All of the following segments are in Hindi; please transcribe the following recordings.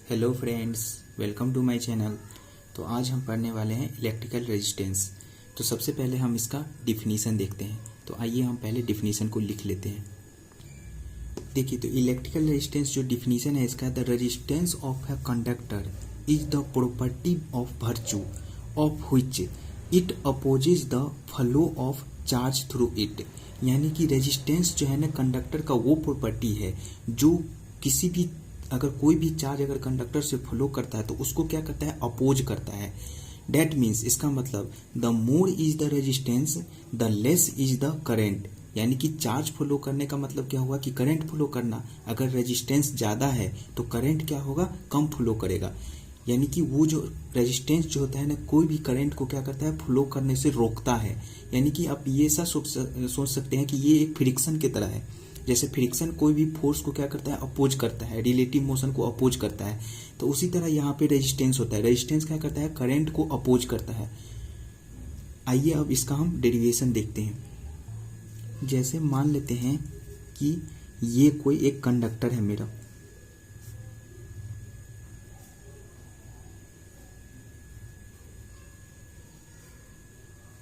Hello friends, welcome to my channel. तो आज हम पढ़ने वाले हैं इलेक्ट्रिकल रेजिस्टेंस। तो सबसे पहले हम इसका डिफिनीसन देखते हैं। तो आइए हम पहले डिफिनीसन को लिख लेते हैं। देखिए, तो इलेक्ट्रिकल रेजिस्टेंस जो डिफिनीसन है इसका, the resistance of a conductor is the property of virtue of which it opposes the flow of charge through it. यानी कि रेजिस्टेंस जो है ना कंडक्टर का वो प्रॉपर्टी है जो किसी भी अगर कोई भी चार्ज अगर कंडक्टर से फ्लो करता है तो उसको क्या करता है, अपोज करता है। डेट मीन्स, इसका मतलब the more is the resistance the less is the current. यानी कि चार्ज फ्लो करने का मतलब क्या हुआ कि करंट फ्लो करना। अगर रेजिस्टेंस ज्यादा है तो करंट क्या होगा, कम फ्लो करेगा। यानी कि वो जो रेजिस्टेंस जो होता है ना, कोई भी करंट को क्या करता है, फ्लो करने से रोकता है। यानी कि आप ये ऐसा सोच सकते हैं कि ये एक फ्रिक्शन की तरह है। जैसे फ्रिक्शन कोई भी फोर्स को क्या करता है, अपोज करता है, रिलेटिव मोशन को अपोज करता है। तो उसी तरह यहाँ पे रेजिस्टेंस होता है। रेजिस्टेंस क्या करता है, करंट को अपोज करता है। आइए अब इसका हम डेरिवेशन देखते हैं। जैसे मान लेते हैं कि ये कोई एक कंडक्टर है मेरा,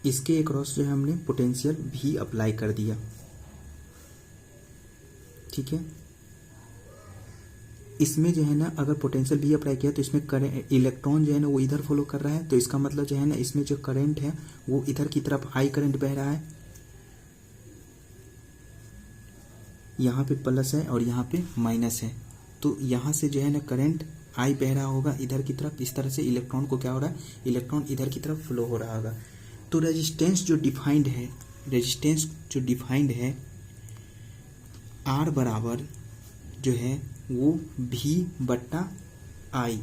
इसके अक्रॉस जो है हमने पोटेंशियल भी अप्लाई कर दिया, ठीक है। इसमें जो है ना अगर पोटेंशियल भी अप्लाई किया तो इसमें करंट, इलेक्ट्रॉन जो है ना वो इधर फॉलो कर रहा है। तो इसका मतलब जो है ना इसमें जो करंट है वो इधर की तरफ आई करंट बह रहा है। यहाँ पे प्लस है और यहाँ पे माइनस है। तो यहाँ से जो है ना करंट आई बह रहा होगा इधर की तरफ। इस तरह से इलेक्ट्रॉन को क्या हो रहा है, इलेक्ट्रॉन इधर की तरफ फ्लो हो रहा होगा। तो रेजिस्टेंस जो डिफाइंड है, रेजिस्टेंस जो डिफाइंड है आर बराबर जो है वो भी बट्टा आई।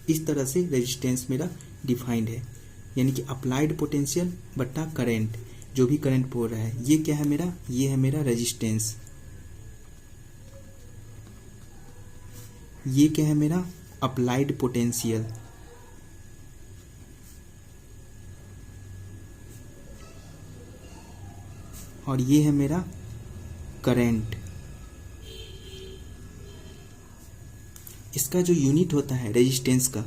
इस तरह से रेजिस्टेंस मेरा डिफाइंड है। यानी कि अप्लाइड पोटेंशियल बट्टा करंट, जो भी करंट हो रहा है, ये क्या है मेरा, ये है मेरा रेजिस्टेंस। ये क्या है मेरा, अप्लाइड पोटेंशियल। और ये है मेरा करंट। इसका जो यूनिट होता है रेजिस्टेंस का,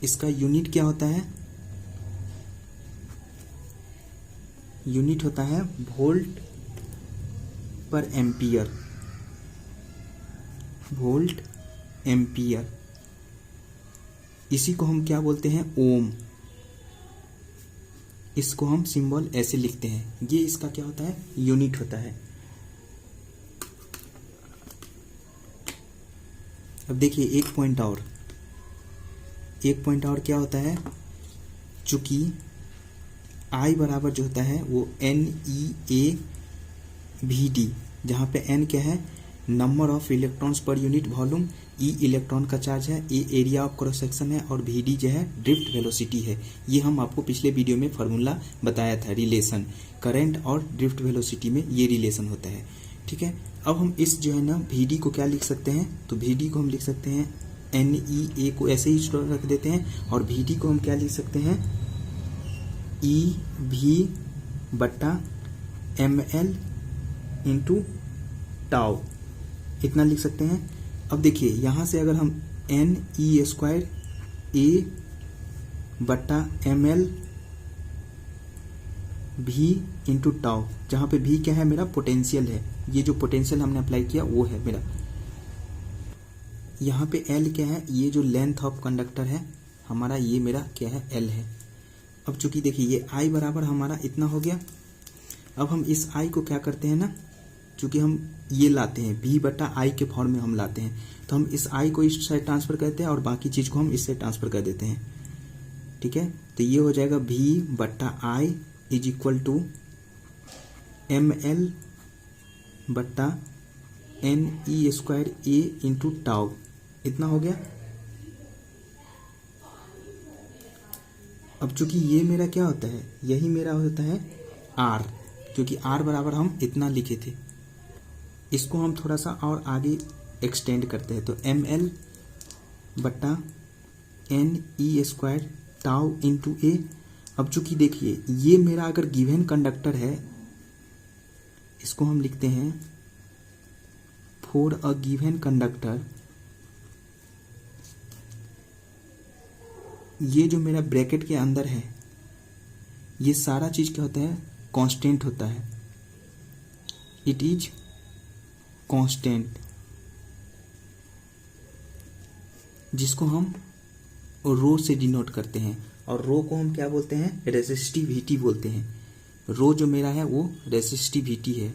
इसका यूनिट क्या होता है, यूनिट होता है वोल्ट पर एम्पियर। वोल्ट एम्पियर, इसी को हम क्या बोलते हैं, ओम। इसको हम सिंबल ऐसे लिखते हैं। ये इसका क्या होता है, यूनिट होता है। अब देखिए एक पॉइंट और क्या होता है, चूंकि I बराबर जो होता है वो NeAVD, जहाँ पे N क्या है, number of electrons per unit volume, E electron का चार्ज है, A area of cross section है और VD जो है ड्रिफ्ट वेलोसिटी है। ये हम आपको पिछले वीडियो में फार्मूला बताया था, रिलेशन करंट और ड्रिफ्ट वेलोसिटी में ये रिलेशन होता है, ठीक है। अब हम इस जो है ना VD को क्या लिख सकते हैं, तो VD को हम लिख सकते हैं NeA को ऐसे ही रख देते हैं और VD को हम क्या लिख सकते हैं, EV बट्टा ML इंटू टाउ, इतना लिख सकते हैं। अब देखिए यहाँ से अगर हम NE² A बट्टा ML V इंटू टाउ, जहाँ पे V क्या है, मेरा पोटेंशियल है। ये जो पोटेंशियल हमने अप्लाई किया वो है मेरा। यहाँ पे L क्या है, ये जो लेंथ ऑफ कंडक्टर है हमारा, ये मेरा क्या है, L है। अब चूंकि देखिए ये I बराबर हमारा इतना हो गया। अब हम इस I को क्या करते हैं ना, चूंकि हम ये लाते हैं V बटा I के फॉर्म में हम लाते हैं, तो हम इस I को इस साइड ट्रांसफर करते हैं और बाकी चीज को हम इससे ट्रांसफर कर देते हैं, ठीक है। तो ये हो जाएगा V बट्टा I is equal to ML बट्टा NE² A इंटू टाउ, इतना हो गया। अब चूंकि ये मेरा क्या होता है, यही मेरा होता है R, क्योंकि R बराबर हम इतना लिखे थे। इसको हम थोड़ा सा और आगे एक्सटेंड करते हैं, तो ML बट्टा NE² टाउ इंटू A। अब चूंकि देखिए ये मेरा अगर गिवन कंडक्टर है, इसको हम लिखते हैं फॉर अ गिवन कंडक्टर ये जो मेरा ब्रैकेट के अंदर है ये सारा चीज क्या होता है, कांस्टेंट होता है, इट इज कांस्टेंट, जिसको हम रो से डिनोट करते हैं। और रो को हम क्या बोलते हैं, रेसिस्टिविटी बोलते हैं। रो जो मेरा है वो रेसिस्टिविटी है,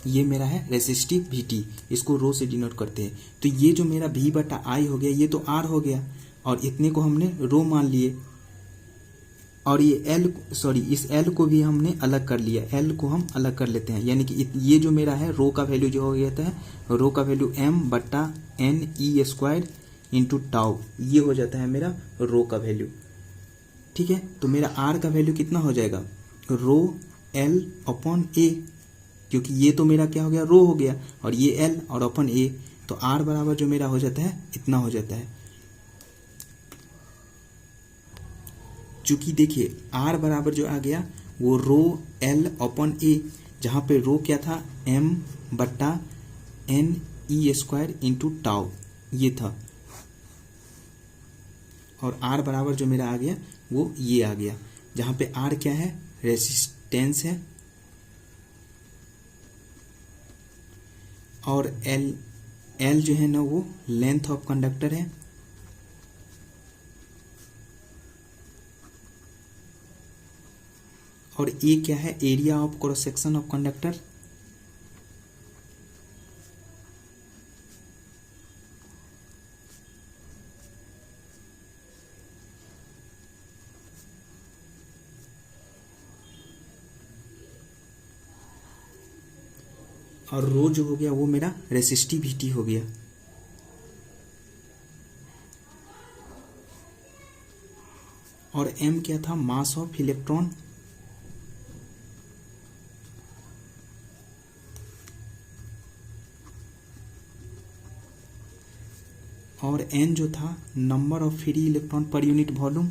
ये मेरा है रेसिस्टिविटी, इसको रो से डिनोट करते हैं। तो ये जो मेरा V बटा I हो गया ये तो R हो गया, और इतने को हमने रो मान लिए, और ये इस L को भी हमने अलग कर लिया, L को हम अलग कर लेते हैं। यानी कि ये जो मेरा है रो का वैल्यू जो हो गया है, रो का वैल्यू m बटा n e square into tau, ये हो जाता है मेरा रो का वैल्यू। ठीक है, तो मेरा R का वैल्यू कितना हो जाएगा, रो L अपॉन A, क्योंकि ये तो मेरा क्या हो गया, रो हो गया, और ये L और अपन A, तो R बराबर जो मेरा हो जाता है इतना हो जाता है। चूंकि देखिए R बराबर जो आ गया वो रो L अपॉन A, जहां पे रो क्या था, m बट्टा n e square into tau ये था, और R बराबर जो मेरा आ गया वो ये आ गया, जहां पे R क्या है, रेसिस्टेंस है, और L जो है ना वो लेंथ ऑफ कंडक्टर है, और A क्या है, area of cross section of conductor, और रो जो हो गया वो मेरा रेसिस्टिविटी हो गया। और m क्या था, मास ऑफ इलेक्ट्रॉन, और n जो था number of free electron per unit volume,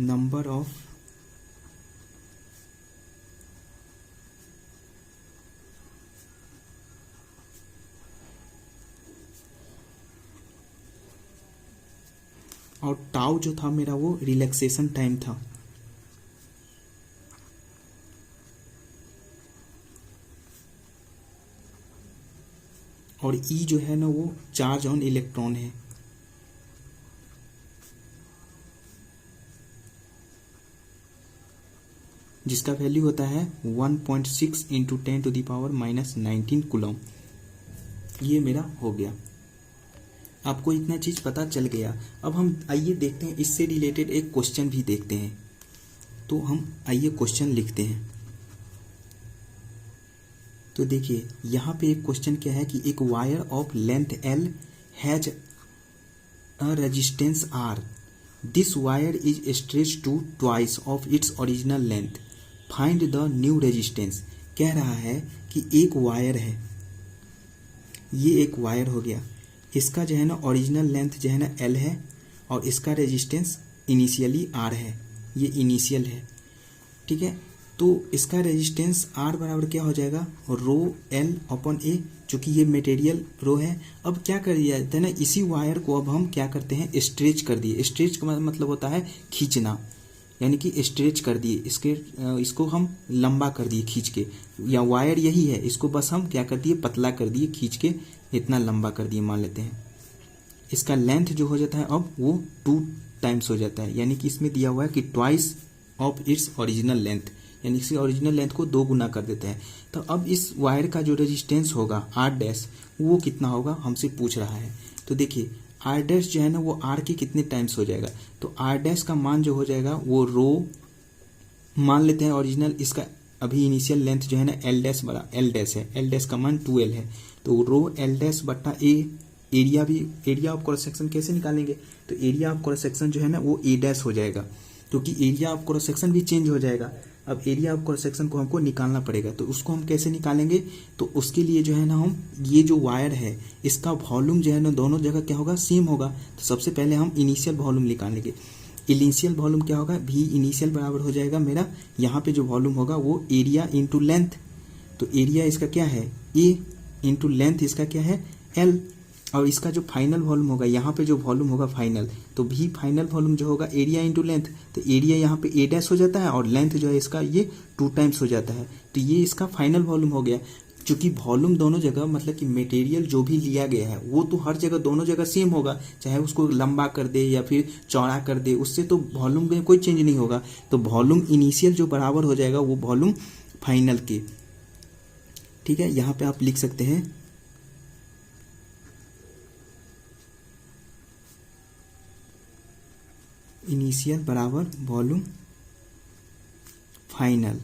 number of और टाउ जो था मेरा वो रिलैक्सेशन टाइम था। और ई जो है ना वो चार्ज ऑन इलेक्ट्रॉन है। जिसका वैल्यू होता है 1.6 into 10 to the power -19 coulomb. ये मेरा हो गया, आपको इतना चीज पता चल गया। अब हम आइए देखते हैं, इससे रिलेटेड एक क्वेश्चन भी देखते हैं। तो हम आइए क्वेश्चन लिखते हैं। तो देखिए यहाँ पे एक क्वेश्चन क्या है कि एक wire of length L has a resistance R, this wire is stretched to twice of its original length, find the new resistance. कह रहा है कि एक वायर है, ये एक वायर हो गया, इसका जो है ना ओरिजिनल लेंथ जो है ना L है, और इसका रेजिस्टेंस इनिशियली R है, ये इनिशियल है। ठीक है, तो इसका रेजिस्टेंस R बराबर क्या हो जाएगा, रो L अपॉन A, चूंकि ये मटेरियल रो है। अब क्या कर दिया जाता है ना, इसी वायर को अब हम क्या करते हैं, स्ट्रेच कर दिए। स्ट्रेच का मतलब होता है खींचना, यानी कि स्ट्रेच कर दिए, इसको हम लंबा कर दिए खींच के, या वायर यही है, इसको बस हम क्या कर दिए, पतला कर दिए खींच के, इतना लंबा कर दिए मान लेते हैं। इसका लेंथ जो हो जाता है अब वो 2 टाइम्स हो जाता है, यानी कि इसमें दिया हुआ है कि twice of its original length, यानी इसकी ओरिजिनल लेंथ को 2 गुना कर देते हैं। तो अब इस वायर का जो रेजिस्टेंस होगा R डैश, वो कितना होगा हमसे पूछ रहा है। तो देखिए R डैश जो है ना वो R के कितने टाइम्स हो जाएगा, तो R डैश का मान जो हो जाएगा वो रो मान लेते हैं ओरिजिनल, इसका अभी इनिशियल लेंथ जो है ना L डैश बड़ा L डैश है, L डैश का मान 2L है, तो रो L डैश बट्टा A, एरिया भी, एरिया ऑफ क्रॉस सेक्शन कैसे निकालेंगे, तो एरिया ऑफ क्रॉस सेक्शन जो है ना वो A डैश हो जाएगा, क्योंकि एरिया ऑफ क्रॉस सेक्शन भी चेंज हो जाएगा। अब एरिया ऑफ क्रॉस सेक्शन को हमको निकालना पड़ेगा, तो उसको हम कैसे निकालेंगे, तो उसके लिए जो है ना हम ये जो वायर है इसका वॉल्यूम जो है ना दोनों जगह क्या होगा, सेम होगा। तो सबसे पहले हम इनिशियल वॉल्यूम निकालेंगे। इनिशियल वॉल्यूम क्या होगा, V इनिशियल बराबर हो जाएगा मेरा, यहाँ पे जो वॉल्यूम होगा वो एरिया इंटू लेंथ, तो एरिया इसका क्या है A, इंटू लेंथ इसका क्या है L, और इसका जो फाइनल वॉल्यूम होगा, यहाँ पे जो वॉल्यूम होगा फाइनल, तो भी फाइनल वॉल्यूम जो होगा एरिया इंटू लेंथ, तो एरिया यहाँ पे ए डैश हो जाता है और लेंथ जो है इसका ये 2 टाइम्स हो जाता है, तो ये इसका फाइनल वॉल्यूम हो गया। चूंकि वॉल्यूम दोनों जगह मतलब कि मटेरियल जो भी लिया गया है वो तो हर जगह दोनों जगह सेम होगा, चाहे उसको लंबा कर दे या फिर चौड़ा कर दे, उससे तो वॉल्यूम में कोई चेंज नहीं होगा। तो वॉल्यूम इनिशियल जो बराबर हो जाएगा वो वॉल्यूम फाइनल के। ठीक है, यहाँ पे आप लिख सकते हैं इनिशियल बराबर वॉल्यूम फाइनल।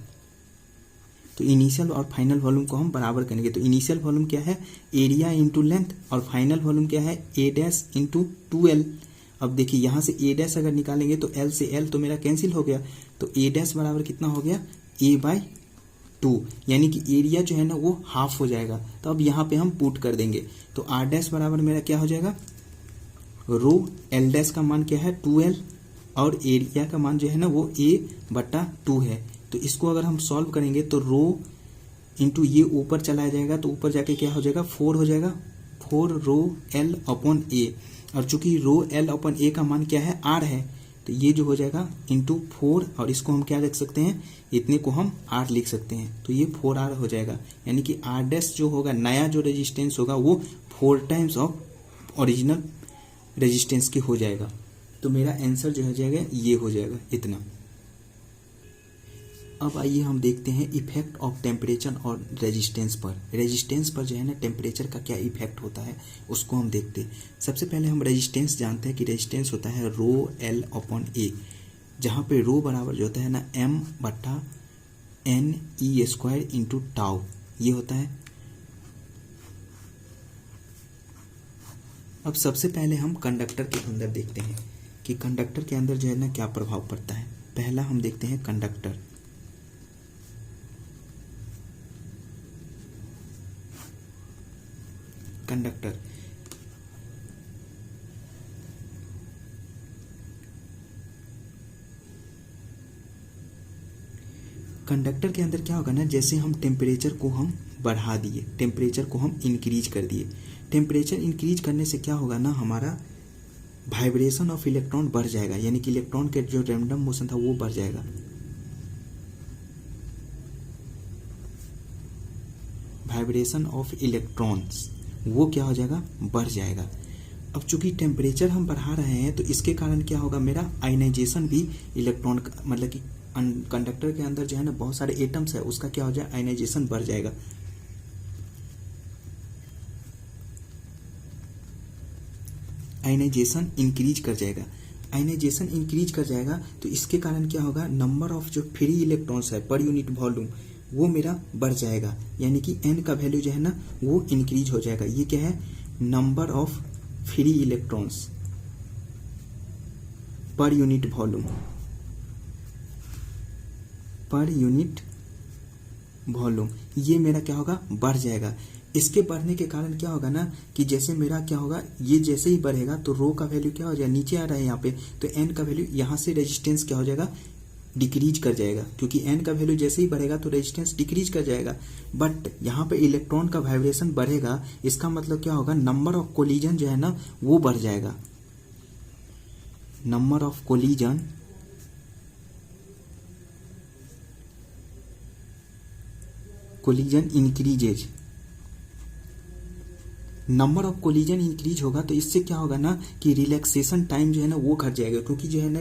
तो इनिशियल और फाइनल वॉल्यूम को हम बराबर करेंगे। तो इनिशियल वॉल्यूम क्या है, एरिया इंटू लेंथ, और फाइनल वॉल्यूम क्या है, ए डैश इंटू 2L। अब देखिए यहाँ से ए डैश अगर निकालेंगे तो L से L तो मेरा कैंसिल हो गया, तो ए डैश बराबर कितना हो गया, A/2, यानी कि एरिया जो है ना वो हाफ हो जाएगा। तो अब यहाँ पे हम पुट कर देंगे, तो R डैश बराबर मेरा क्या हो जाएगा, रो L डैश का मान क्या है 2L, और एरिया का मान जो है ना वो A/2 है। तो इसको अगर हम सॉल्व करेंगे तो रो इंटू ये ऊपर चला जाएगा, तो ऊपर जाके क्या हो जाएगा 4 हो जाएगा, 4 रो L अपॉन A, और चूंकि रो L अपॉन A का मान क्या है R है, तो ये जो हो जाएगा इंटू 4, और इसको हम क्या लिख सकते हैं, इतने को हम R लिख सकते हैं, तो ये 4R हो जाएगा। यानी कि R डैश जो होगा नया जो रेजिस्टेंस होगा वो 4 टाइम्स ऑफ ओरिजिनल रेजिस्टेंस की हो जाएगा। तो मेरा आंसर जो हो जाएगा ये हो जाएगा इतना। अब आइए हम देखते हैं इफेक्ट ऑफ टेम्परेचर और रेजिस्टेंस पर। रेजिस्टेंस पर जो है ना टेम्परेचर का क्या इफेक्ट होता है उसको हम देखते हैं। सबसे पहले हम रेजिस्टेंस जानते हैं कि रेजिस्टेंस होता है रो L अपॉन A, जहाँ पे रो बराबर जो होता है ना M/N/E² इंटू टाउ, ये होता है। अब सबसे पहले हम कंडक्टर के अंदर देखते हैं कि कंडक्टर के अंदर जो है ना क्या प्रभाव पड़ता है। पहला हम देखते हैं कंडक्टर। कंडक्टर कंडक्टर के अंदर क्या होगा ना, जैसे हम टेम्परेचर को हम बढ़ा दिए, टेम्परेचर को हम इंक्रीज कर दिए, टेम्परेचर इंक्रीज करने से क्या होगा ना, हमारा वाइब्रेशन ऑफ इलेक्ट्रॉन बढ़ जाएगा, यानी कि इलेक्ट्रॉन के जो रैंडम मोशन था वो बढ़ जाएगा। वाइब्रेशन ऑफ इलेक्ट्रॉन्स वो क्या हो जाएगा, बढ़ जाएगा। अब चूंकि टेम्परेचर हम बढ़ा रहे हैं तो इसके कारण क्या होगा, मेरा आयनाइजेशन भी इलेक्ट्रॉन मतलब कि कंडक्टर के अंदर जो है ना बहुत सारे एटम्स है उसका क्या हो जाए, आयनाइजेशन बढ़ जाएगा। आयनाइजेशन इंक्रीज कर जाएगा। आयनाइजेशन इंक्रीज कर जाएगा तो इसके कारण क्या होगा, नंबर ऑफ जो फ्री इलेक्ट्रॉन्स है पर यूनिट वॉल्यूम वो मेरा बढ़ जाएगा, यानी कि n का वैल्यू जो है ना वो इंक्रीज हो जाएगा। ये क्या है, number of free electrons per unit volume, per unit volume, ये मेरा क्या होगा, बढ़ जाएगा। इसके बढ़ने के कारण क्या होगा ना कि जैसे मेरा क्या होगा, ये जैसे ही बढ़ेगा तो रो का वैल्यू क्या हो जाएगा, नीचे आ रहा है यहाँ पे, तो n का वैल्यू यहाँ से रेजिस्टेंस क्या हो जाएगा, डिक्रीज कर जाएगा, क्योंकि n का वैल्यू जैसे ही बढ़ेगा तो रेजिस्टेंस डिक्रीज कर जाएगा। बट यहाँ पे इलेक्ट्रॉन का वाइब्रेशन बढ़ेगा, इसका मतलब क्या होगा, नंबर ऑफ कोलिजन जो है ना वो बढ़ जाएगा। Number of collision increases, number of collision increase होगा तो इससे क्या होगा ना कि रिलैक्सेशन टाइम जो है ना वो घट जाएगा, क्योंकि जो है ना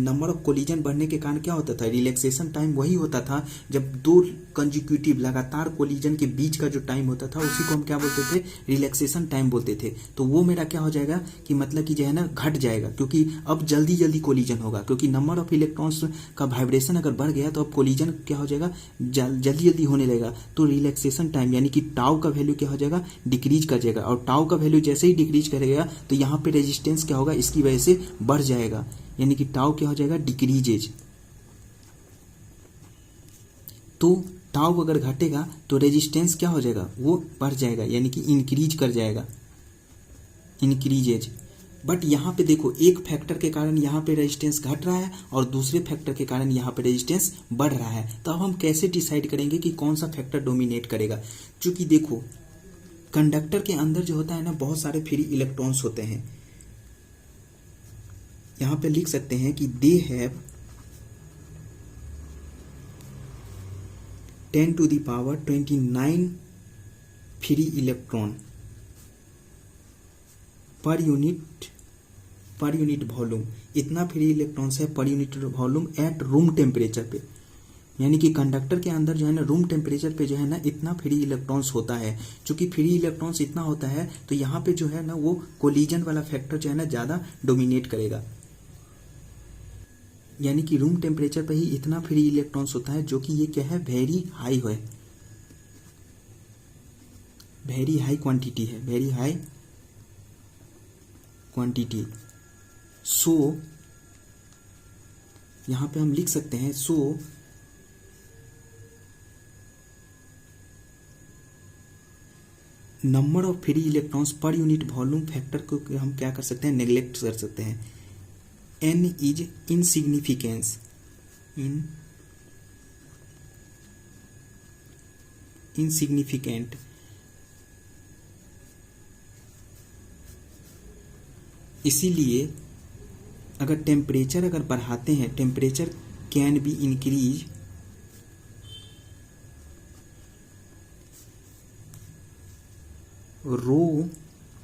नंबर ऑफ कोलिजन बढ़ने के कारण क्या होता था, रिलैक्सेशन टाइम वही होता था जब दो कंजिक्यूटिव लगातार कोलिजन के बीच का जो टाइम होता था उसी को हम क्या बोलते थे, रिलैक्सेशन टाइम बोलते थे। तो वो मेरा क्या हो जाएगा कि मतलब कि जो है ना घट जाएगा, क्योंकि अब जल्दी जल्दी कोलिजन होगा, क्योंकि नंबर ऑफ इलेक्ट्रॉन्स का वाइब्रेशन अगर बढ़ गया तो अब कोलिजन क्या हो जाएगा, जल्दी जल्दी होने लगेगा। तो रिलैक्सेशन टाइम यानी कि टाउ का वैल्यू क्या हो जाएगा, डिक्रीज कर जाएगा, और टाउ का वैल्यू जैसे ही डिक्रीज करेगा तो यहाँ पे रेजिस्टेंस क्या होगा, इसकी वजह से बढ़ जाएगा, यानी कि टाउ क्या हो जाएगा, डिक्रीजेज। तो टाउ अगर घटेगा तो रेजिस्टेंस क्या हो जाएगा, वो बढ़ जाएगा, यानी कि इंक्रीज कर जाएगा, इंक्रीजेज। बट यहाँ पे देखो एक फैक्टर के कारण यहाँ पे रेजिस्टेंस घट रहा है और दूसरे फैक्टर के कारण यहाँ पे रेजिस्टेंस बढ़ रहा है। तो अब हम कैसे डिसाइड करेंगे कि कौन सा फैक्टर डोमिनेट करेगा, क्योंकि देखो कंडक्टर के अंदर जो होता है ना बहुत सारे फ्री इलेक्ट्रॉन्स होते हैं। यहां पे लिख सकते हैं कि they have 10⁻29 free electron per unit volume. इतना फ्री इलेक्ट्रॉन्स है per unit volume at room temperature पे, यानी कि कंडक्टर के अंदर जो है ना रूम टेम्परेचर पे जो है ना इतना फ्री इलेक्ट्रॉन्स होता है। चूंकि फ्री इलेक्ट्रॉन्स इतना होता है तो यहाँ पे जो है ना वो कोलिजन वाला फैक्टर जो है ना ज्यादा डोमिनेट करेगा, यानी कि रूम टेम्परेचर पे ही इतना फ्री इलेक्ट्रॉन्स होता है, जो कि ये क्या है, वेरी हाई है, वेरी हाई क्वांटिटी है, वेरी हाई क्वांटिटी। सो यहां पे हम लिख सकते हैं so number of free electrons per unit volume factor को हम क्या कर सकते हैं, नेग्लेक्ट कर सकते हैं। n is insignificance insignificant. इसीलिए अगर टेम्परेचर अगर बढ़ाते हैं, temperature can be increase rho,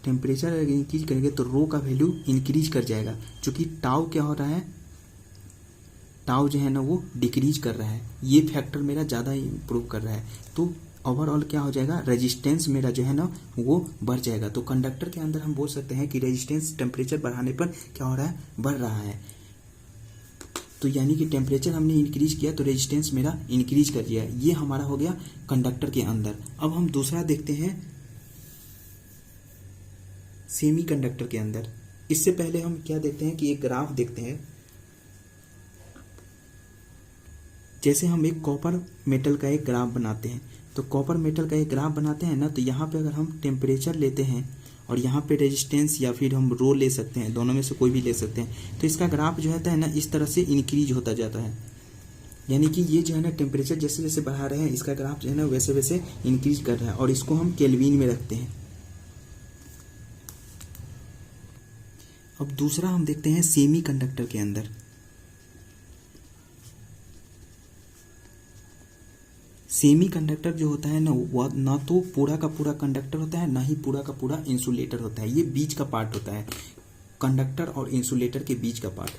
temperature अगर इंक्रीज करेंगे तो रो का वैल्यू इंक्रीज कर जाएगा, क्योंकि टाउ क्या हो रहा है, टाउ जो है ना वो डिक्रीज कर रहा है, ये फैक्टर मेरा ज़्यादा इम्प्रूव कर रहा है, तो ओवरऑल क्या हो जाएगा, रेजिस्टेंस मेरा जो है ना वो बढ़ जाएगा। तो कंडक्टर के अंदर हम बोल सकते हैं कि रेजिस्टेंस टेम्परेचर बढ़ाने पर क्या हो रहा है, बढ़ रहा है। तो यानी कि टेम्परेचर हमने इंक्रीज किया तो रेजिस्टेंस मेरा इंक्रीज कर दिया, ये हमारा हो गया कंडक्टर के अंदर। अब हम दूसरा देखते हैं सेमी कंडक्टर के अंदर। इससे पहले हम क्या देखते हैं कि एक ग्राफ देखते हैं। जैसे हम एक कॉपर मेटल का एक ग्राफ बनाते हैं, तो कॉपर मेटल का एक ग्राफ बनाते हैं ना, तो यहाँ पे अगर हम टेम्परेचर लेते हैं और यहाँ पे रेजिस्टेंस या फिर हम रो ले सकते हैं, दोनों में से कोई भी ले सकते हैं, तो इसका ग्राफ जो होता है ना इस तरह से इंक्रीज होता जाता है। यानी कि ये जो है ना टेम्परेचर जैसे जैसे बढ़ा रहे हैं, इसका ग्राफ जो है ना वैसे वैसे इंक्रीज कर रहा है, और इसको हम केल्विन में रखते हैं। अब दूसरा हम देखते हैं सेमी कंडक्टर के अंदर। सेमी कंडक्टर जो होता है ना वह ना तो पूरा का पूरा कंडक्टर होता है, ना ही पूरा का पूरा इंसुलेटर होता है, ये बीच का पार्ट होता है, कंडक्टर और इंसुलेटर के बीच का पार्ट।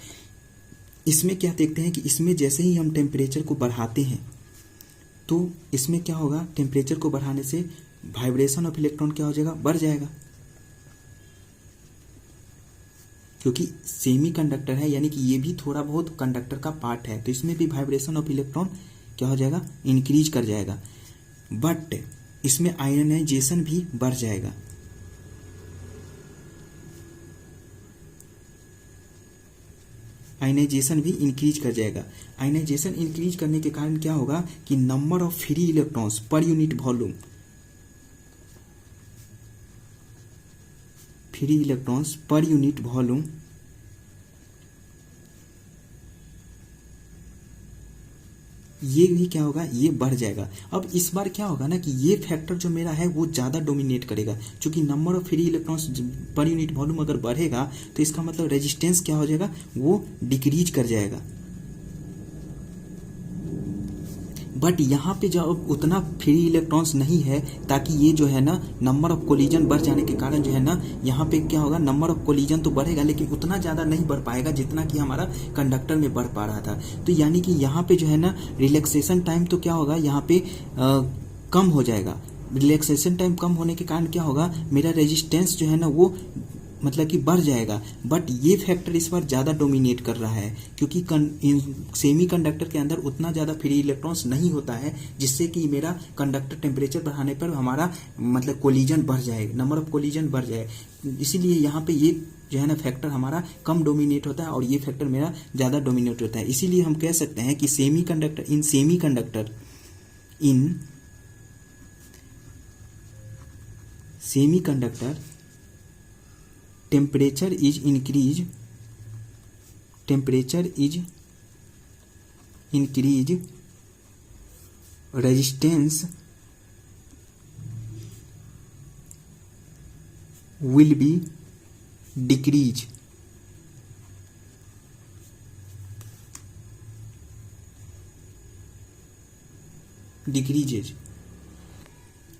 इसमें क्या देखते हैं कि इसमें जैसे ही हम टेम्परेचर को बढ़ाते हैं तो इसमें क्या होगा, टेम्परेचर को बढ़ाने से वाइब्रेशन ऑफ इलेक्ट्रॉन क्या हो जाएगा, बढ़ जाएगा, क्योंकि सेमी कंडक्टर है, यानी कि ये भी थोड़ा बहुत कंडक्टर का पार्ट है, तो इसमें भी वाइब्रेशन ऑफ इलेक्ट्रॉन क्या हो जाएगा, इंक्रीज कर जाएगा। बट इसमें आयनाइजेशन भी बढ़ जाएगा। आयनाइजेशन भी इंक्रीज कर जाएगा। आयनाइजेशन इंक्रीज करने के कारण क्या होगा कि number of free electrons per unit volume, free electrons per unit volume ये भी क्या होगा, ये बढ़ जाएगा। अब इस बार क्या होगा ना कि ये फैक्टर जो मेरा है वो ज़्यादा डोमिनेट करेगा, क्योंकि number of free electrons per unit volume अगर बढ़ेगा तो इसका मतलब रेजिस्टेंस क्या हो जाएगा, वो डिक्रीज कर जाएगा। बट यहाँ पे जब उतना फ्री इलेक्ट्रॉन्स नहीं है, ताकि ये जो है ना नंबर ऑफ कोलिजन बढ़ जाने के कारण जो है ना यहाँ पे क्या होगा, नंबर ऑफ कोलिजन तो बढ़ेगा लेकिन उतना ज़्यादा नहीं बढ़ पाएगा जितना कि हमारा कंडक्टर में बढ़ पा रहा था। तो यानी कि यहाँ पे जो है ना रिलैक्सेशन टाइम तो क्या होगा, यहाँ पे कम हो जाएगा। रिलैक्सेशन टाइम कम होने के कारण क्या होगा, मेरा रेजिस्टेंस जो है ना वो मतलब कि बढ़ जाएगा। बट ये फैक्टर इस बार ज़्यादा डोमिनेट कर रहा है, क्योंकि सेमी कंडक्टर के अंदर उतना ज़्यादा फ्री इलेक्ट्रॉन्स नहीं होता है, जिससे कि मेरा कंडक्टर टेम्परेचर बढ़ाने पर हमारा मतलब कोलिजन बढ़ जाए, नंबर ऑफ कोलिजन बढ़ जाए। इसीलिए यहाँ पे ये जो है ना फैक्टर हमारा कम डोमिनेट होता है और ये फैक्टर मेरा ज़्यादा डोमिनेट होता है। इसीलिए हम कह सकते हैं कि semi conductor temperature is increase resistance will be decrease। Decreases.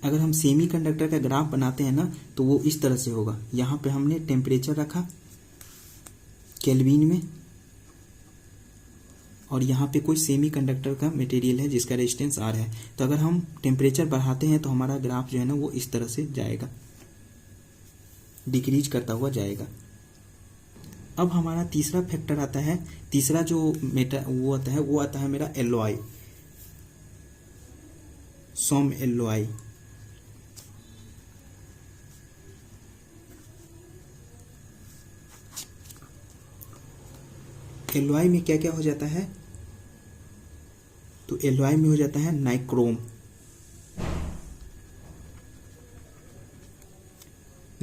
अगर हम सेमी कंडक्टर का ग्राफ बनाते हैं ना तो वो इस तरह से होगा। यहाँ पे हमने टेम्परेचर रखा केल्विन में, और यहाँ पे कोई सेमी कंडक्टर का मटेरियल है जिसका रेजिस्टेंस R है। तो अगर हम टेम्परेचर बढ़ाते हैं तो हमारा ग्राफ जो है ना वो इस तरह से जाएगा, डिक्रीज करता हुआ जाएगा। अब हमारा तीसरा फैक्टर आता है, तीसरा जो वो आता है मेरा एलओआई, सम एलओआई। एलओआई में क्या क्या हो जाता है, तो एलओआई में हो जाता है नाइक्रोम,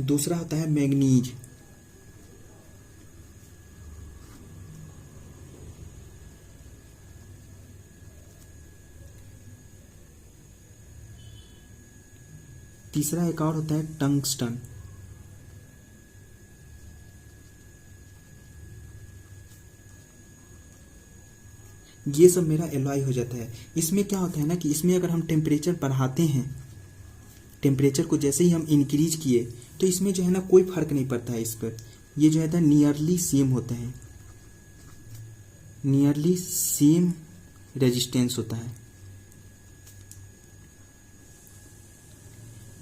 दूसरा होता है मैग्नीज, तीसरा एक और होता है टंगस्टन। ये सब मेरा एलओआई हो जाता है। इसमें क्या होता है ना कि इसमें अगर हम टेम्परेचर बढ़ाते हैं, टेम्परेचर को जैसे ही हम इंक्रीज किए तो इसमें जो है ना कोई फर्क नहीं पड़ता है इस पर। ये जो है नियरली सेम होता है, नियरली सेम रेजिस्टेंस होता है।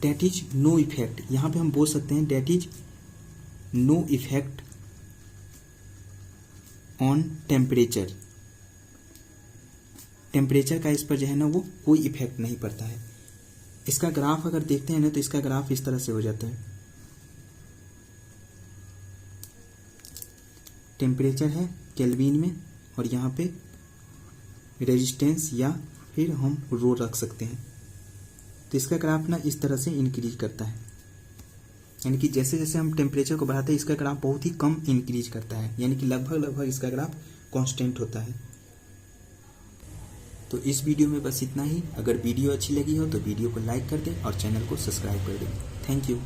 डेट इज नो इफेक्ट, यहां पे हम बोल सकते हैं that is no effect on temperature. Temperature का इस पर जो है ना वो कोई इफेक्ट नहीं पड़ता है। इसका ग्राफ अगर देखते हैं ना तो इसका ग्राफ इस तरह से हो जाता है। टेम्परेचर है केल्विन में और यहाँ पे रेजिस्टेंस या फिर हम रो रख सकते हैं। तो इसका ग्राफ ना इस तरह से इंक्रीज करता है, यानी कि जैसे जैसे हम टेम्परेचर को बढ़ाते हैं इसका ग्राफ बहुत ही कम इंक्रीज करता है, यानी कि लगभग इसका ग्राफ कांस्टेंट होता है। तो इस वीडियो में बस इतना ही। अगर वीडियो अच्छी लगी हो तो वीडियो को लाइक कर दें और चैनल को सब्सक्राइब कर दें। Thank you.